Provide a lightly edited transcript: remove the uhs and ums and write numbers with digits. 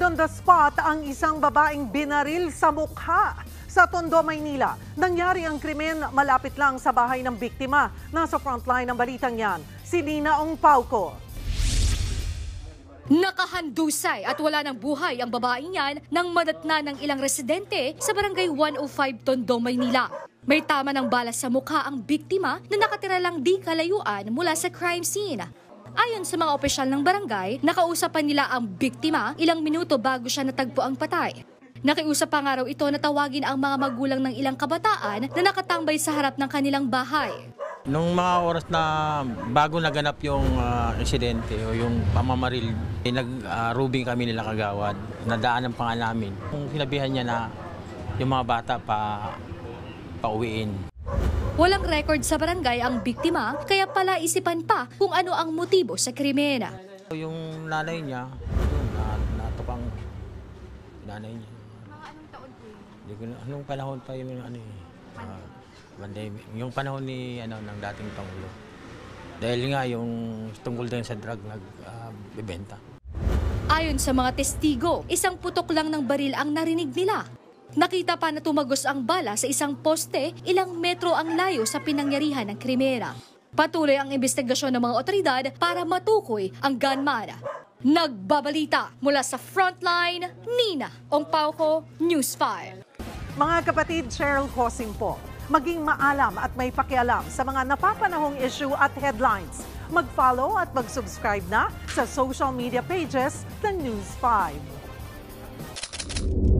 Dead on the spot ang isang babaeng binaril sa mukha sa Tondo, Maynila. Nangyari ang krimen malapit lang sa bahay ng biktima. Nasa frontline ng balitang yan, si Lina Ong Pauco. Nakahandusay at wala ng buhay ang babaeng yan nang madatna ng ilang residente sa barangay 105 Tondo, Maynila. May tama ng bala sa mukha ang biktima na nakatira lang di kalayuan mula sa crime scene. Ayon sa mga opisyal ng barangay, nakausapan nila ang biktima ilang minuto bago siya natagpo ang patay. Nakiusap pa nga raw ito na tawagin ang mga magulang ng ilang kabataan na nakatambay sa harap ng kanilang bahay. Nung mga oras na bago naganap yung insidente o yung pamamaril, nag-rubing kami nila kagawad. Nadaanan pa nga namin. Kung sinabihan niya na yung mga bata pauwiin. Walang record sa barangay ang biktima, kaya pala isipan pa kung ano ang motibo sa krimen. Yung nanay niya, natukang nanay niya. Mga anong taon po yun? Anong panahon pa yun, yung panahon ni ng dating Pangulo. Dahil nga yung tungkol din sa drug nagbebenta. Ayon sa mga testigo, isang putok lang ng baril ang narinig nila. Nakita pa na tumagos ang bala sa isang poste ilang metro ang layo sa pinangyarihan ng krimera. Patuloy ang investigasyon ng mga otoridad para matukoy ang gunman. Nagbabalita mula sa frontline, Nina Ong Pauco, News 5. Mga kapatid, Cheryl Cosim po. Maging maalam at may pakialam sa mga napapanahong issue at headlines. Mag-follow at mag-subscribe na sa social media pages ng News 5.